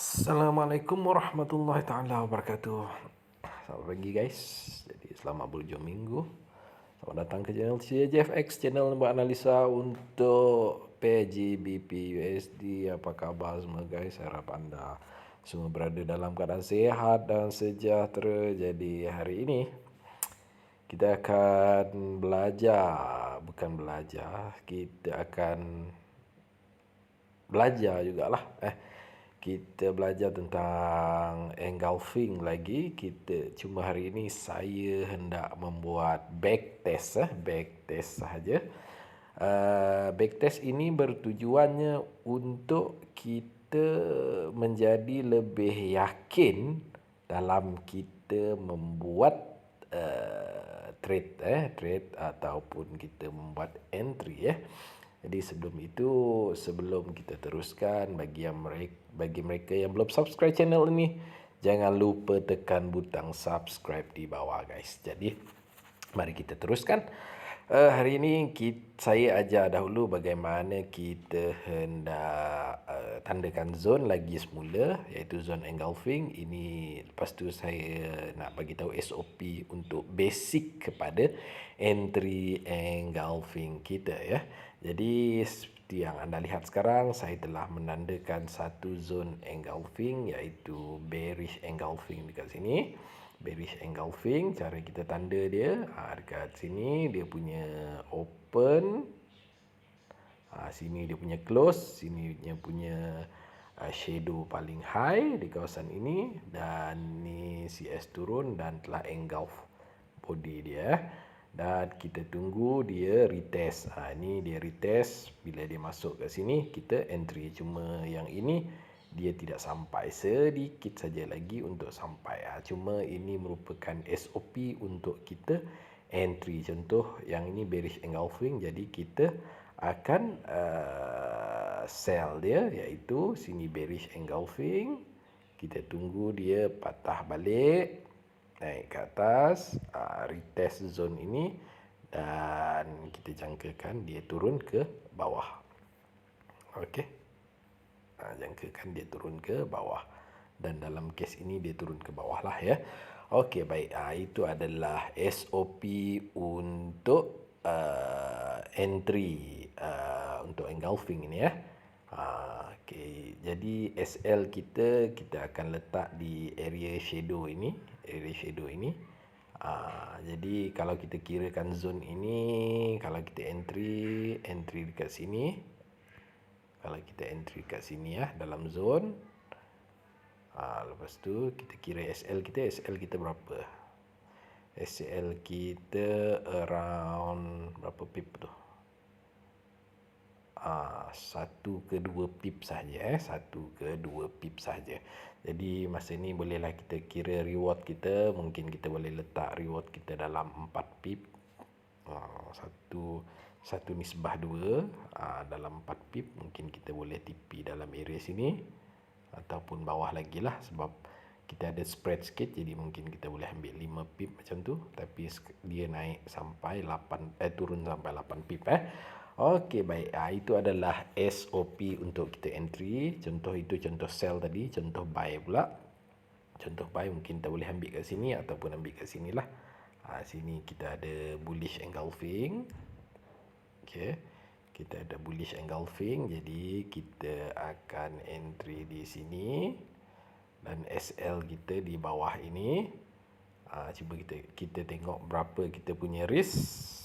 Assalamualaikum warahmatullahi taala wabarakatuh. Selamat pagi guys. Jadi selamat berhujung minggu. Selamat datang ke channel CJFX, channel buat analisa untuk PGBP USD. Apa kabar semua guys? Harap anda semua berada dalam keadaan sehat dan sejahtera. Jadi hari ini kita akan kita akan belajar jugalah. Kita belajar tentang engulfing lagi. Cuma hari ini saya hendak membuat backtest sahaja. Backtest ini bertujuannya untuk kita menjadi lebih yakin dalam kita membuat trade ataupun kita membuat entry. Jadi sebelum kita teruskan, bagi mereka yang belum subscribe channel ini, jangan lupa tekan butang subscribe di bawah guys. Jadi mari kita teruskan. Hari ini saya ajar dahulu bagaimana kita hendak tandakan zone lagi semula, iaitu zone engulfing. Ini lepas tu saya nak bagi tahu SOP untuk basic kepada entry engulfing kita ya. Jadi seperti yang anda lihat sekarang, saya telah menandakan satu zone engulfing, iaitu bearish engulfing dekat sini. Bearish engulfing, cara kita tanda dia dekat sini dia punya open, sini dia punya close, sini dia punya shadow paling high di kawasan ini, dan ni CS turun dan telah engulf body dia. Dan kita tunggu dia retest. Ini dia retest. Bila dia masuk ke sini, kita entry. Cuma yang ini dia tidak sampai, sedikit saja lagi untuk sampai. Cuma ini merupakan SOP untuk kita entry. Contoh yang ini bearish engulfing, jadi kita akan sell dia, iaitu sini bearish engulfing. Kita tunggu dia patah balik, naik ke atas, retest zone ini, dan kita jangkakan dia turun ke bawah. Okey, jangkakan dia turun ke bawah, dan dalam kes ini dia turun ke bawah lah ya. Okey, baik. Itu adalah SOP untuk entry untuk engulfing ini ya. Okey, jadi SL kita akan letak di area shadow ini. Jadi kalau kita kirakan zone ini, kalau kita entry dekat sini, kalau kita entry kat sini ya, dalam zone, lepas tu kita kira SL kita berapa? SL kita around berapa pip tu? 1 ke 2 pip saja, 1 ke 2 pip saja. Jadi masa ni bolehlah kita kira reward kita, mungkin kita boleh letak reward kita dalam 4 pip. Satu nisbah 2, dalam 4 pip. Mungkin kita boleh TP dalam area sini ataupun bawah lagi lah, sebab kita ada spread sikit, jadi mungkin kita boleh ambil 5 pip macam tu, tapi dia naik sampai 8, turun sampai 8 pip. Okey, baik. Itu adalah SOP untuk kita entry. Contoh itu contoh sell tadi. Contoh buy pula. Contoh buy mungkin kita boleh ambil kat sini ataupun ambil kat sini lah. Sini kita ada bullish engulfing. Okey, kita ada bullish engulfing. Jadi kita akan entry di sini, dan SL kita di bawah ini. Cuba kita tengok berapa kita punya risk.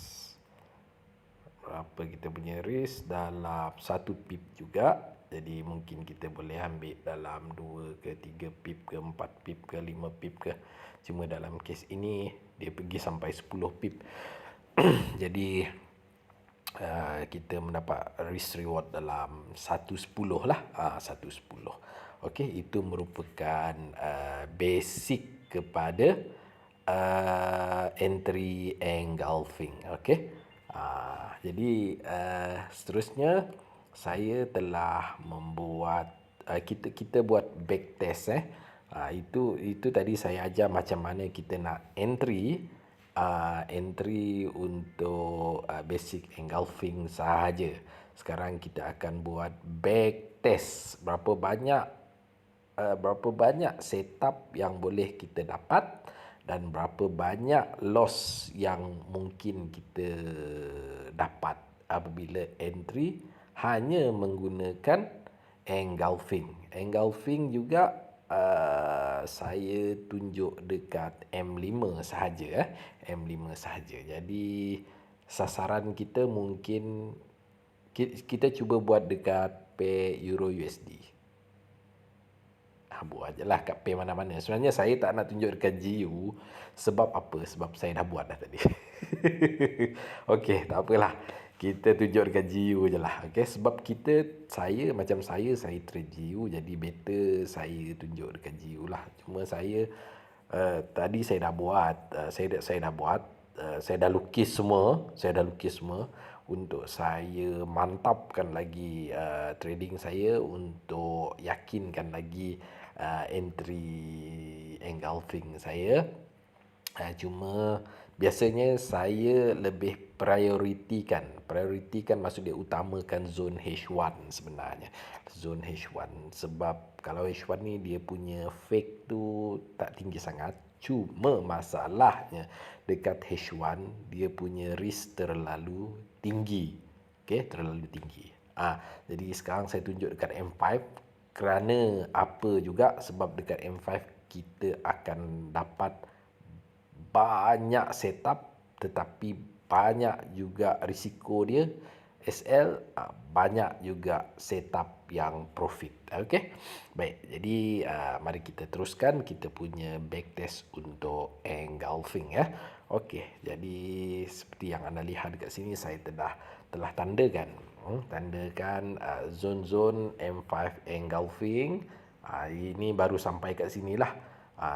Dalam 1 pip juga. Jadi mungkin kita boleh ambil dalam 2 ke 3 pip ke 4 pip ke 5 pip ke. Cuma dalam kes ini dia pergi sampai 10 pip. Jadi kita mendapat risk reward dalam 1/10 lah. 1/10. Okey, itu merupakan basic kepada entry engulfing. Okey. Jadi seterusnya saya telah membuat kita buat backtest. Itu tadi saya ajar macam mana kita nak entry untuk basic engulfing sahaja. Sekarang kita akan buat backtest. Berapa banyak berapa banyak setup yang boleh kita dapat dan berapa banyak loss yang mungkin kita dapat apabila entry hanya menggunakan engulfing. Engulfing juga saya tunjuk dekat M5 sahaja, M5 sahaja. Jadi sasaran kita mungkin kita cuba buat dekat pair Euro USD. Buat je lah kat pair mana-mana. Sebenarnya saya tak nak tunjuk dekat GU. Sebab apa? Sebab saya dah buat dah tadi. Okey, tak apalah. Kita tunjuk dekat GU je lah. Okey, sebab saya trade GU. Jadi better saya tunjuk dekat GU lah. Cuma saya tadi saya dah buat. Saya dah lukis semua. Untuk saya mantapkan lagi trading saya, untuk yakinkan lagi entry engulfing saya. Cuma biasanya saya lebih prioritikan maksud dia utamakan zone H1 sebenarnya. Zone H1 sebab kalau H1 ni dia punya fake tu tak tinggi sangat. Cuma masalahnya dekat H1 dia punya risk terlalu tinggi. Okey, terlalu tinggi. Jadi sekarang saya tunjuk dekat M5 kerana apa juga, sebab dekat M5 kita akan dapat banyak setup tetapi banyak juga risiko dia. SL banyak juga setup yang profit. Okey. Baik, jadi mari kita teruskan kita punya backtest untuk engulfing ya. Okey, jadi seperti yang anda lihat dekat sini saya telah tandakan zone-zone M5 engulfing. Ini baru sampai kat sinilah.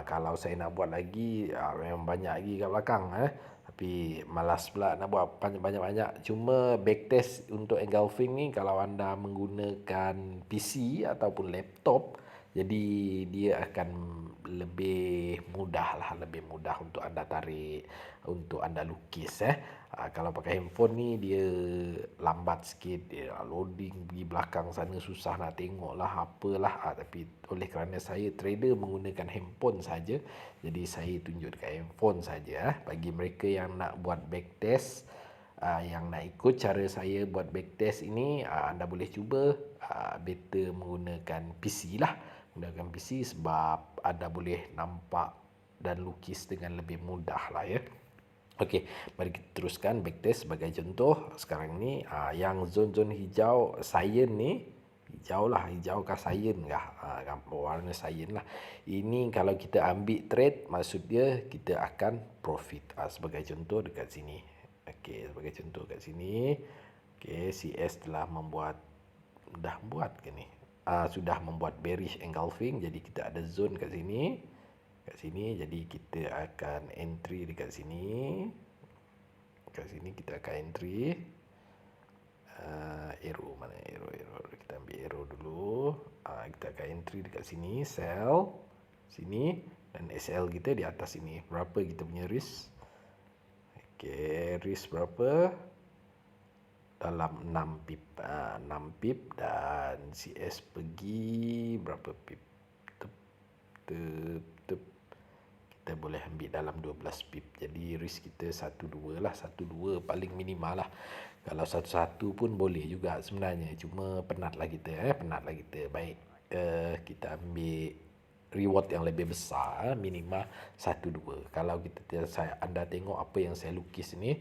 Kalau saya nak buat lagi memang banyak lagi kat belakang tapi malas pula nak buat banyak-banyak. Cuma backtest untuk engulfing ni kalau anda menggunakan PC ataupun laptop, jadi dia akan lebih mudah untuk anda tarik, untuk anda lukis Kalau pakai handphone ni dia lambat sikit, dia loading pergi belakang sana susah nak tengok lah apalah. Tapi oleh kerana saya trader menggunakan handphone saja, jadi saya tunjuk dekat handphone saja. Bagi mereka yang nak buat backtest, yang nak ikut cara saya buat backtest ini, anda boleh cuba better menggunakan PC lah. Menggunakan PC sebab anda boleh nampak dan lukis dengan lebih mudah lah ya. Okey, mari kita teruskan backtest sebagai contoh. Sekarang ni yang zone-zone hijau cyan ni, hijau kah cyan kah, warna cyan lah. Ini kalau kita ambil trade, maksud dia kita akan profit. Sebagai contoh dekat sini. Okey, sebagai contoh kat sini. Okey, CS dah membuat ke ni? Sudah membuat bearish engulfing, jadi kita ada zone kat sini. Jadi kita akan entry dekat sini. Kat sini kita akan entry. Arrow mana arrow? Kita ambil arrow dulu. Kita akan entry dekat sini, sell sini, dan SL kita di atas sini. Berapa kita punya risk? Okey, risk berapa? Dalam 6 pip. 6 pip dan CS pergi berapa pip? Kita boleh ambil dalam 12 pip. Jadi risk kita 1-2 lah. 1-2 paling minimal lah. Kalau 1-1 pun boleh juga sebenarnya. Cuma penatlah kita. Baik, kita ambil reward yang lebih besar, minimal 1-2. Kalau anda tengok apa yang saya lukis ni,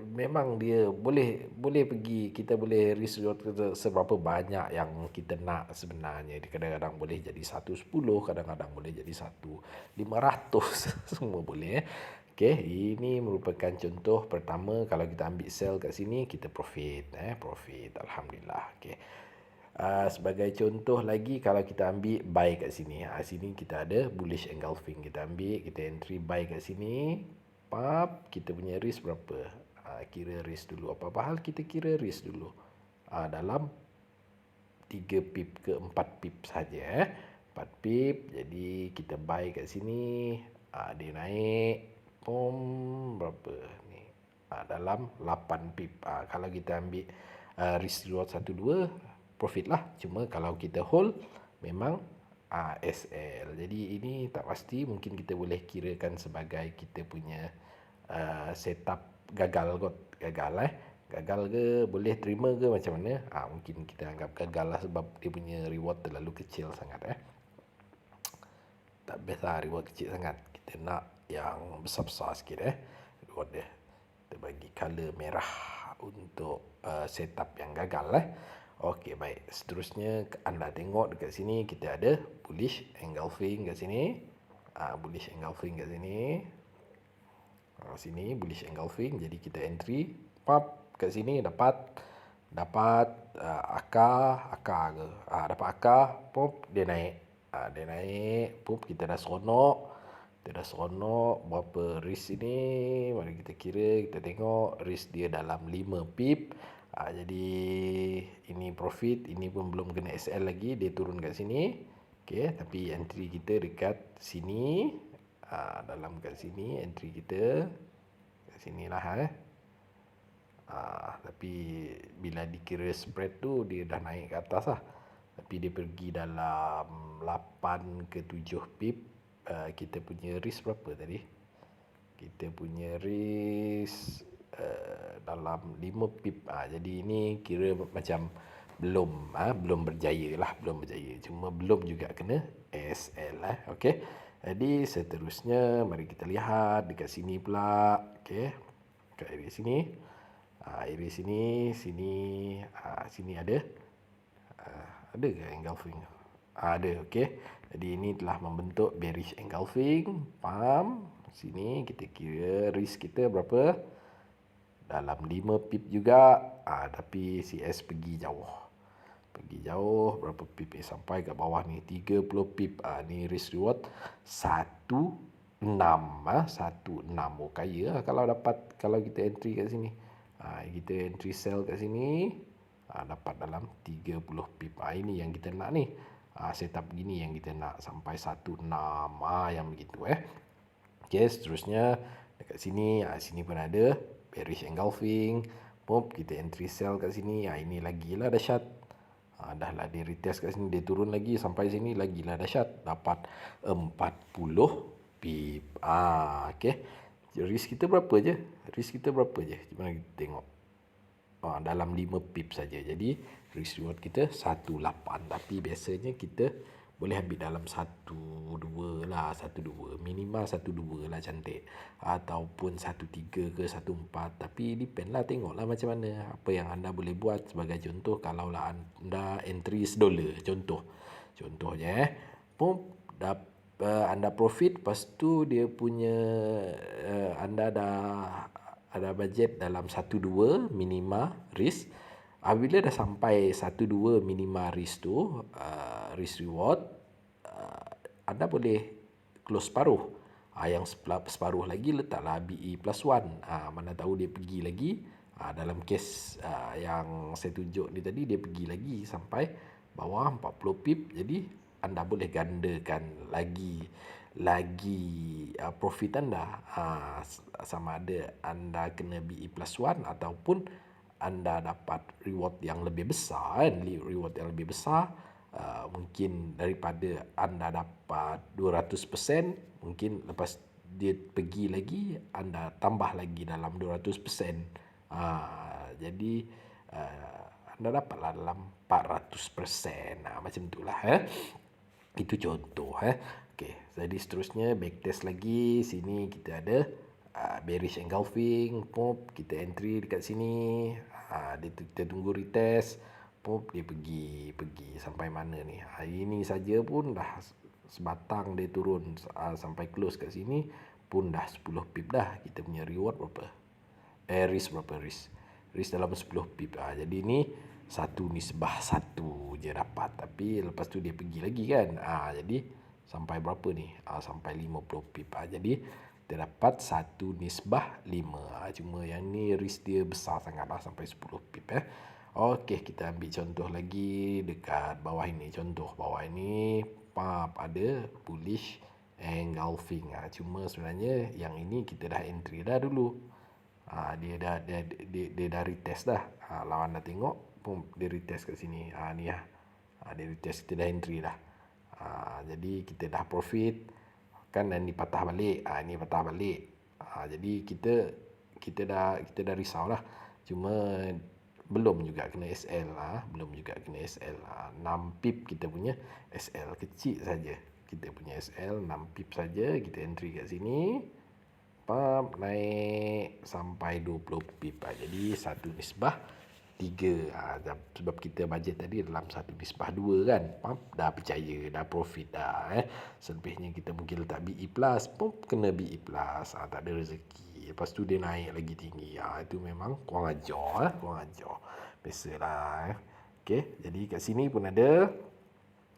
memang dia boleh pergi, kita boleh risk reward seberapa banyak yang kita nak sebenarnya. Kadang-kadang boleh jadi 110, kadang-kadang boleh jadi 1,500 semua boleh Okey, ini merupakan contoh pertama. Kalau kita ambil sell kat sini, kita profit alhamdulillah. Okey. Sebagai contoh lagi, kalau kita ambil buy kat sini, sini kita ada bullish engulfing, kita ambil, kita entry buy kat sini. Kita punya risk berapa? Kira risk dulu. Apa-apa hal kita kira risk dulu. Dalam 3 pip ke 4 pip saja 4 pip. Jadi kita buy kat sini. Dia naik. Berapa ni? Dalam 8 pip. Kalau kita ambil risk reward 1-2, profit lah. Cuma kalau kita hold, memang SL. Jadi ini tak pasti, mungkin kita boleh kirakan sebagai kita punya setup gagal kot. Gagal ke, boleh terima ke, macam mana? Mungkin kita anggap gagal lah sebab dia punya reward terlalu kecil sangat. Tak best lah reward kecil sangat. Kita nak yang besar-besar sikit reward dia. Kita bagi color merah untuk setup yang gagal Okey, baik. Seterusnya anda tengok dekat sini kita ada bullish engulfing kat sini. Bullish engulfing kat sini. Sini bullish engulfing, jadi kita entry pop kat sini dapat akar ke. Dapat akar, pop dia naik. Dia naik, pop kita dah seronok. Berapa risk ini? Mari kita kira, kita tengok risk dia dalam 5 pip. Jadi ini profit, ini pun belum kena SL lagi, dia turun kat sini. Okey, tapi entry kita dekat sini. Dalam kat sini entry kita kat sinilah tapi bila dikira spread tu dia dah naik ke atas lah. Tapi dia pergi dalam 8 ke 7 pip. Kita punya risk berapa tadi? Kita punya risk dalam 5 pip. Jadi ini kira macam belum berjaya lah, cuma belum juga kena SL Okey. Jadi seterusnya mari kita lihat dekat sini pula. Okey. Dekat area sini. Area sini ada. Ada ke engulfing? Ada, okey. Jadi ini telah membentuk bearish engulfing. Faham? Sini kita kira risk kita berapa? Dalam 5 pip juga. Tapi CS pergi jauh. Berapa pip sampai ke bawah ni? 30 pip. Ni risk reward 16. 16. Oh, kaya lah kalau kita entry kat sini. Kita entry sell kat sini. Dapat dalam 30 pip. Ini yang kita nak ni. Setup begini yang kita nak, sampai 16. Yang begitu Okey, seterusnya dekat sini. Sini pun ada bearish engulfing. Pop, kita entry sell kat sini. Ini lagi lah dahsyat. Dah lah dia retest kat sini, dia turun lagi sampai sini, lagi lah dahsyat. Dapat 40 pip. Okey. Risk kita berapa je? Cuma kita tengok. Dalam 5 pip saja. Jadi risk reward kita 18. Tapi biasanya kita boleh ambil dalam 1-2 lah. 1-2. Minimal 1-2 lah cantik. Ataupun 1-3 ke 1-4. Tapi depend lah, tengoklah macam mana. Apa yang anda boleh buat. Sebagai contoh, kalaulah anda entry $1. Contohnya anda profit, lepas tu dia punya anda dah ada bajet dalam 1-2 minima risk. Bila dah sampai 1-2 minima risk tu, risk reward, anda boleh close separuh. Yang separuh lagi letaklah BE plus 1. Mana tahu dia pergi lagi. Dalam kes yang saya tunjuk ni tadi, dia pergi lagi sampai bawah 40 pip. Jadi anda boleh gandakan lagi profit anda. Sama ada anda kena BE plus 1 ataupun anda dapat reward yang lebih besar mungkin daripada anda dapat 200%, mungkin lepas dia pergi lagi anda tambah lagi dalam 200%. Jadi anda dapatlah dalam 400%. Macam itulah Itu contoh Okey, jadi seterusnya backtest lagi. Sini kita ada bearish engulfing. Pop, kita entry dekat sini. Kita tunggu retest. Pop, dia pergi sampai mana ni? Ini saja pun dah sebatang dia turun sampai close kat sini pun dah 10 pip dah. Kita punya reward berapa? Risk berapa? Risk dalam 10 pip. Jadi ni 1/1 je dapat. Tapi lepas tu dia pergi lagi kan. Jadi sampai berapa ni? Sampai 50 pip. Jadi kita dapat 1/5. Cuma yang ni risk dia besar sangat lah, sampai 10 pip Okey, kita ambil contoh lagi dekat bawah ini. Contoh bawah ini ada bullish engulfing. Cuma sebenarnya yang ini kita dah entry dah dulu. Dia dah retest dah. Lawan dah tengok, dia retest kat sini. Ni lah. Dia retest, kita dah entry dah. Jadi kita dah profit kan, dan dipatah balik. Ini patah balik. Jadi kita dah risau lah. Cuma belum juga kena SL lah, belum juga kena SL. 6 pip kita punya SL kecil saja. Kita punya SL 6 pip saja, kita entry kat sini. Pump naik sampai 20 pip. Jadi satu nisbah 3. Sebab kita bajet tadi dalam satu nisbah 2 kan. Pump dah percaya, dah profit dah. Selebihnya kita mungkin letak BE+, pump kena BE+. Tak ada rezeki. Lepas tu dia naik lagi tinggi. Itu memang kurang ajar. Kurang ajar. Biasalah. Okay, jadi kat sini pun ada.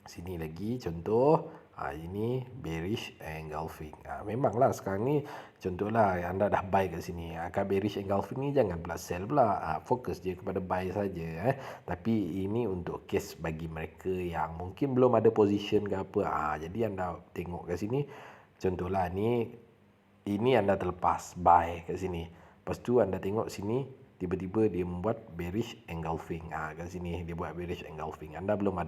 Sini lagi contoh. Ini bearish engulfing. Memanglah sekarang ni contohlah anda dah buy kat sini. Kat bearish engulfing ni jangan pula sell pula. Fokus je kepada buy saja. Tapi ini untuk case bagi mereka yang mungkin belum ada position ke apa. Jadi anda tengok kat sini. Contohlah ini anda terlepas buy kat sini. Lepas tu anda tengok sini, tiba-tiba dia membuat bearish engulfing. Kat sini dia buat bearish engulfing. Anda belum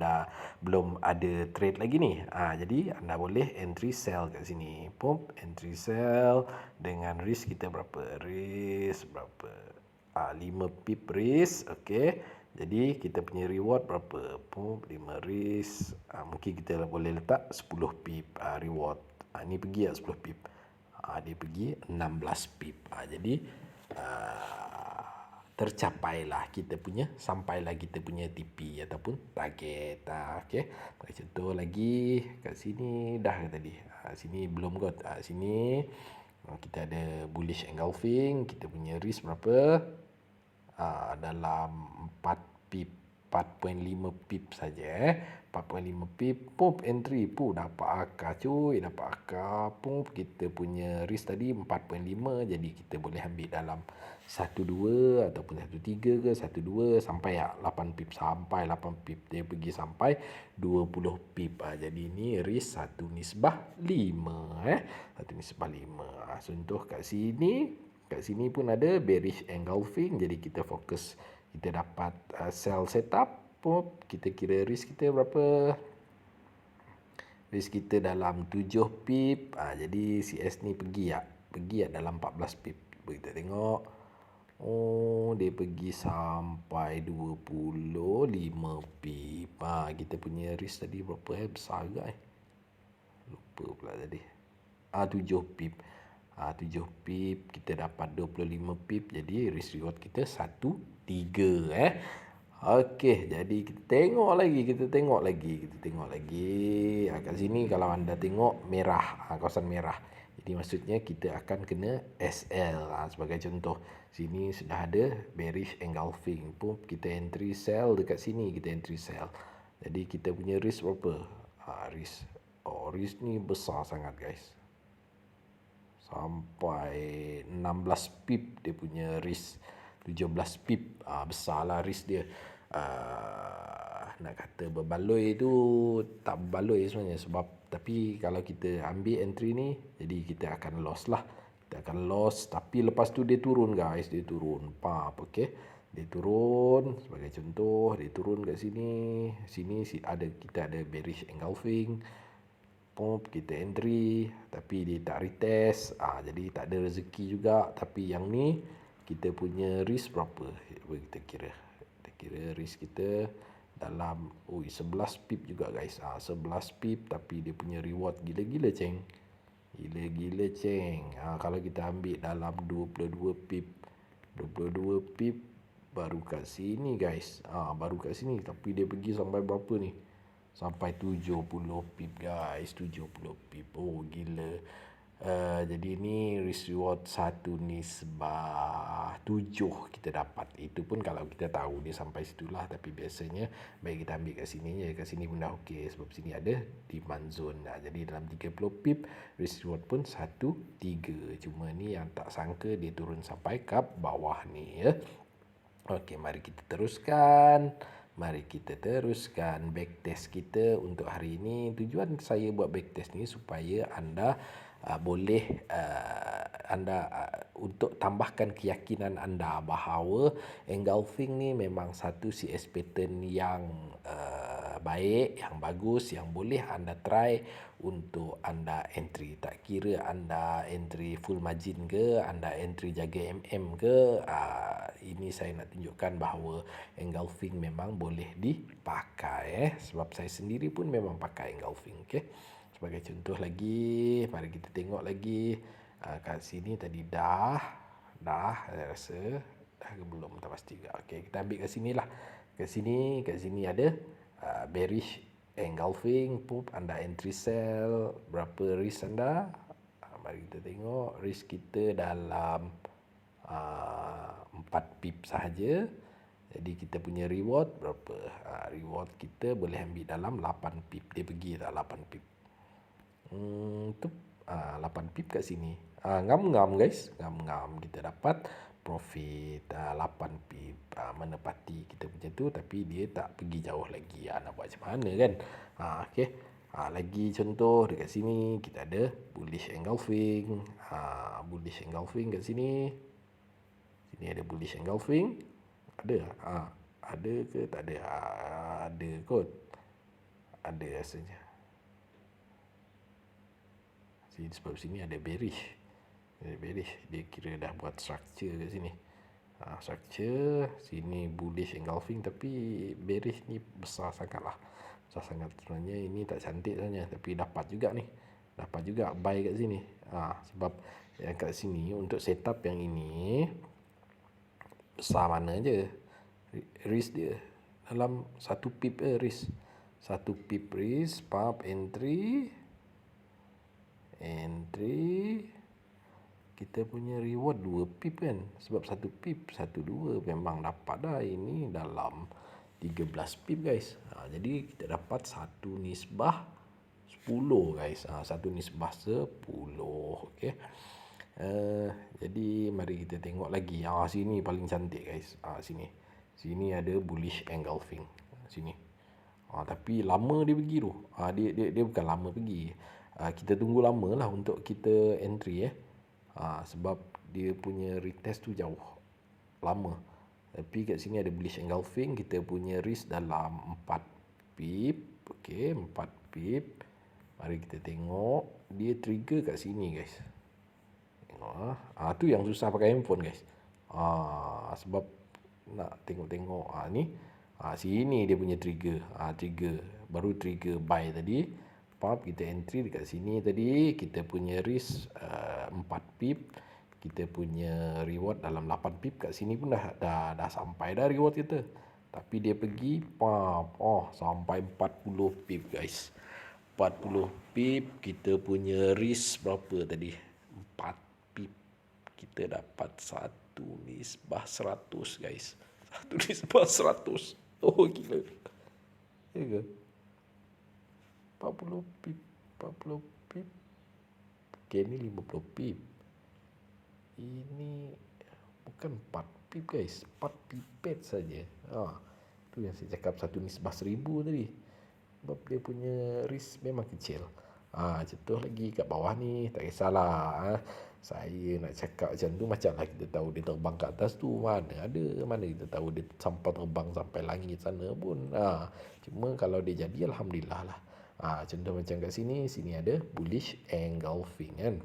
ada trade lagi ni. Jadi anda boleh entry sell kat sini. Pump entry sell dengan risk kita berapa? Risk berapa? 5 pip risk. Okey. Jadi kita punya reward berapa? Pump 5 risk. Mungkin kita boleh letak 10 pip reward. Ni pergi 10 pip. Dia pergi 16 pip. Jadi tercapailah kita punya, sampailah kita punya TP ataupun target. Okey. Bagi contoh lagi kat sini dah ke tadi. Sini belum kot. Sini kita ada bullish engulfing, kita punya risk berapa? Dalam 4 pip, 4.5 pip saja. 4.5 pip, pump entry pun dapat akar cuy, dapat akar. Pump kita punya risk tadi 4.5, jadi kita boleh ambil dalam 12 ataupun 13 ke 12 sampai 8 pip, sampai 8 pip dia pergi sampai 20 pip. Jadi ni risk 1 nisbah 5 1 nisbah 5. Contoh kat sini pun ada bearish engulfing, jadi kita fokus, kita dapat sell setup. Pop, kita kira risk kita berapa? Risk kita dalam 7 pip. Jadi CS ni pergi dalam 14 pip. Kita tengok. Dia pergi sampai 25 pip. Kita punya risk tadi berapa? Besar ke? Lupa pula tadi. 7 pip. 7 pip, kita dapat 25 pip. Jadi risk reward kita 1.3. Okey, jadi kita tengok lagi. Kat sini kalau anda tengok merah, kawasan merah. Jadi maksudnya kita akan kena SL. Sebagai contoh, sini sudah ada bearish engulfing. Pun kita entry sell dekat sini, kita entry sell. Jadi kita punya risk berapa? Risk ni besar sangat guys. Sampai 16 pip dia punya risk. 17 pip. Besarlah risk dia. Nak kata berbaloi tu tak berbaloi sebenarnya, sebab tapi kalau kita ambil entry ni, jadi kita akan loss lah. Kita akan loss, tapi lepas tu dia turun guys, dia turun. Okey. Dia turun, sebagai contoh, dia turun kat sini. Sini kita ada bearish engulfing. Pump kita entry, tapi dia tak retest. Jadi tak ada rezeki juga. Tapi yang ni kita punya risk berapa? Kita kira risk kita dalam 11 pip juga guys. 11 pip, tapi dia punya reward gila-gila ceng. Gila-gila ceng. Kalau kita ambil dalam 22 pip, 22 pip baru kat sini guys. Baru kat sini, tapi dia pergi sampai berapa ni? Sampai 70 pip guys. 70 pip. Gila. Jadi ni risk reward 1 nisbah 7 kita dapat. Itu pun kalau kita tahu dia sampai situlah. Tapi biasanya baik kita ambil kat sini je. Kat sini pun dah okey, sebab sini ada demand zone. Jadi dalam 30 pip risk reward pun 1.3. Cuma ni yang tak sangka dia turun sampai ke bawah ni ya. Okey, mari kita teruskan. Backtest kita untuk hari ini. Tujuan saya buat backtest ni supaya anda boleh untuk tambahkan keyakinan anda bahawa engulfing ni memang satu CS pattern yang baik, yang bagus, yang boleh anda try untuk anda entry. Tak kira anda entry full margin ke, anda entry jaga MM ke, ini saya nak tunjukkan bahawa engulfing memang boleh dipakai. Sebab saya sendiri pun memang pakai engulfing. Okay? Sebagai contoh lagi, mari kita tengok lagi. Kat sini tadi dah saya rasa dah ke belum, tak pasti juga. Okey, kita ambil kat sini lah. Kat sini ada bearish engulfing, pup anda entry sell, berapa risk anda? Mari kita tengok risk kita dalam 4 pip sahaja. Jadi kita punya reward berapa? Reward kita boleh ambil dalam 8 pip. Dia pergi tak 8 pip. Tu 8 pip kat sini. Ngam-ngam guys, ngam-ngam kita dapat profit 8 pip menepati kita punya tu, tapi dia tak pergi jauh lagi. Nak buat macam mana kan? Okey. Lagi contoh dekat sini kita ada bullish engulfing. Bullish engulfing kat sini. Sini ada bullish engulfing. Ada? Ada ke tak ada? Ada kot. Ada rasanya. Sebab sini ada bearish. Dia kira dah buat structure kat sini. Structure. Sini bullish engulfing, tapi bearish ni besar sangat lah. Besar sangat. Sebenarnya ini tak cantik saja, tapi dapat juga ni. Dapat juga buy kat sini. Sebab yang kat sini untuk setup yang ini besar mana je risk dia. Dalam 1 pip risk. 1 pip risk. Pump entry. Kita punya reward 2 pip kan. Sebab 1 pip 1-2 memang dapat dah. Ini dalam 13 pip guys. Jadi kita dapat 1 nisbah 10 guys. 1 nisbah 10. Okay. Jadi mari kita tengok lagi. Sini paling cantik guys. Sini ada bullish engulfing. Sini. Tapi lama dia pergi tu. Dia bukan lama pergi. Kita tunggu lama lah untuk kita entry sebab dia punya retest tu jauh. Lama. Tapi kat sini ada bullish engulfing. Kita punya risk dalam 4 pip. Okey, 4 pip. Mari kita tengok. Dia trigger kat sini guys. Tengok. Tu yang susah pakai handphone guys. Sebab nak tengok-tengok. Ni. Sini dia punya trigger. Baru trigger buy tadi. Pump kita entry dekat sini tadi. Kita punya risk 4 pip. Kita punya reward dalam 8 pip. Kat sini pun dah sampai dah reward kita. Tapi dia pergi pump. Sampai 40 pip guys. 40 pip. Kita punya risk berapa tadi? 4 pip. Kita dapat 1 nisbah 100 guys. 1 nisbah 100. Gila. Ya ke? 40 pip. Okay, ni 50 pip. Ini bukan 4 pip guys. 4 pipet saja. Tu yang saya cakap 1 nisbah 1000 tadi. Sebab dia punya risk memang kecil. Contoh lagi kat bawah ni. Tak kisahlah. Saya nak cakap macam tu, macam lah kita tahu dia terbang kat atas tu. Mana kita tahu dia sampai terbang sampai langit sana pun. Cuma kalau dia jadi, alhamdulillah lah. Contoh macam kat sini ada bullish engulfing kan.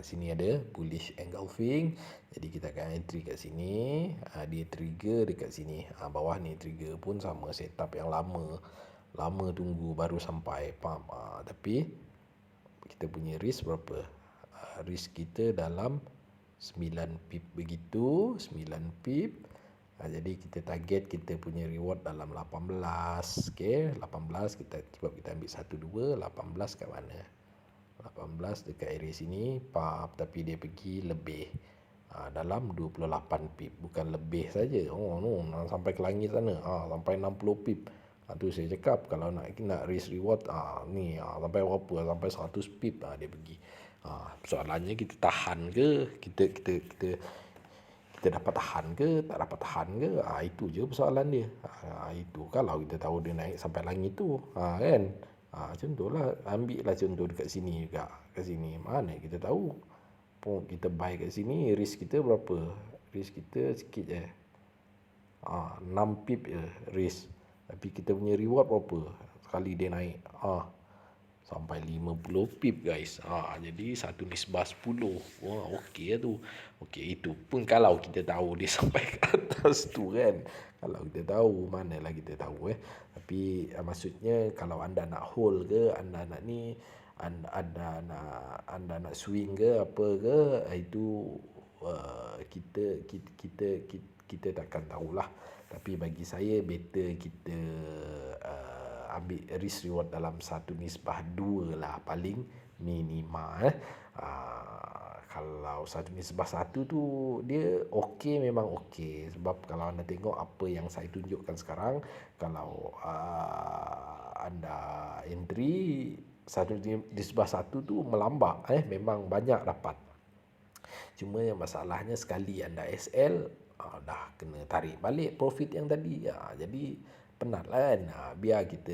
Sini ada bullish engulfing. Jadi kita akan entry kat sini. Dia trigger dekat sini. Bawah ni trigger pun sama setup yang lama. Lama tunggu baru sampai pump. Tapi kita punya risk berapa? Risk kita dalam 9 pip begitu. 9 pip. Jadi kita target kita punya reward dalam 18. Okay, 18 sebab kita ambil 1, 2, 18 kat mana? 18 dekat area sini. Tapi dia pergi lebih. Dalam 28 pip. Bukan lebih saja. Sampai ke langit sana. Sampai 60 pip. Tu saya cakap kalau nak risk reward ni sampai berapa? Sampai 100 pip dia pergi. Soalannya kita tahan ke? Kita dapat tahan ke, tak dapat tahan ke? Itu je persoalan dia. Itu kalau kita tahu dia naik sampai langit tu, kan? Contohlah, ambil lah contoh dekat sini juga. Kat sini, mana kita tahu. Kita buy kat sini, risk kita berapa? Risk kita sikit je. 6 pip je risk. Tapi kita punya reward berapa sekali dia naik? Sampai 50 pip guys. Jadi 1/10. Wah, okey tu. Okey, itu pun kalau kita tahu dia sampai ke atas tu kan. Kalau kita tahu, manalah kita tahu. Tapi maksudnya kalau anda nak hold ke, anda nak ni, anda nak swing ke apa ke, itu kita takkan tahulah. Tapi bagi saya better kita ambil risk reward dalam 1/2 lah paling minima. Kalau 1/1 tu dia okey, memang okey. Sebab kalau anda tengok apa yang saya tunjukkan sekarang, kalau anda entry 1/1 tu melambak, memang banyak dapat. Cuma yang masalahnya sekali anda SL, dah kena tarik balik profit yang tadi. Jadi penatlah kan. Biar kita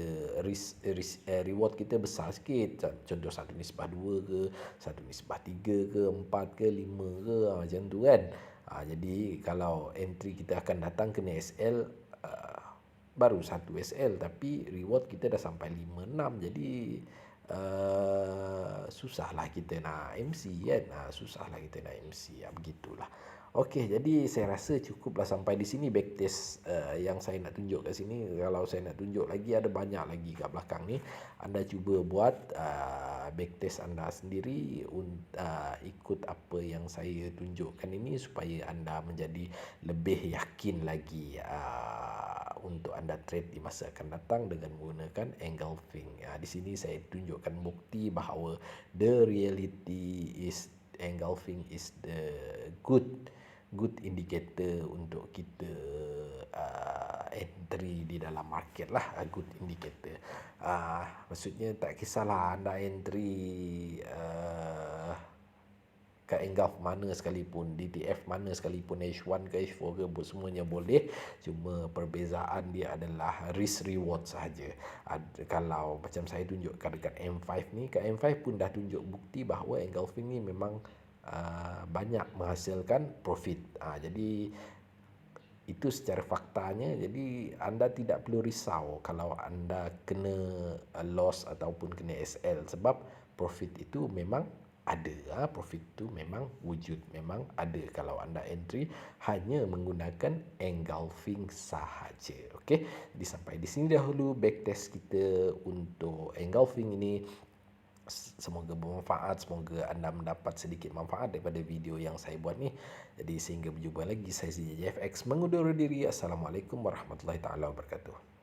reward kita besar sikit. Contoh 1/2 ke, 1/3 ke, 4 ke, 5 ke, macam tu kan. Jadi kalau entry kita akan datang kena SL, baru 1 SL tapi reward kita dah sampai 5 6. Jadi susahlah kita nak MC kan. Susahlah kita nak MC. Begitulah. Okey, jadi saya rasa cukuplah sampai di sini backtest yang saya nak tunjuk kat sini. Kalau saya nak tunjuk lagi, ada banyak lagi kat belakang ni. Anda cuba buat backtest anda sendiri, ikut apa yang saya tunjukkan ini supaya anda menjadi lebih yakin lagi untuk anda trade di masa akan datang dengan menggunakan engulfing. Di sini saya tunjukkan bukti bahawa the reality is engulfing is the good indicator untuk kita entry di dalam market lah. Good indicator. Maksudnya tak kisahlah anda entry kat engulf mana sekalipun, DTF mana sekalipun, H1 ke H4 ke, semuanya boleh. Cuma perbezaan dia adalah risk reward sahaja. Kalau macam saya tunjukkan dekat M5 ni, kat M5 pun dah tunjuk bukti bahawa engulfing ni memang banyak menghasilkan profit. Jadi itu secara faktanya. Jadi anda tidak perlu risau kalau anda kena loss ataupun kena SL, sebab profit itu memang ada. Profit itu memang wujud, memang ada kalau anda entry hanya menggunakan engulfing sahaja. Okey, jadi sampai di sini dahulu backtest kita untuk engulfing ini. Semoga bermanfaat, semoga anda mendapat sedikit manfaat daripada video yang saya buat ni. Jadi sehingga berjumpa lagi, saya JFX mengundur diri. Assalamualaikum warahmatullahi taala wabarakatuh.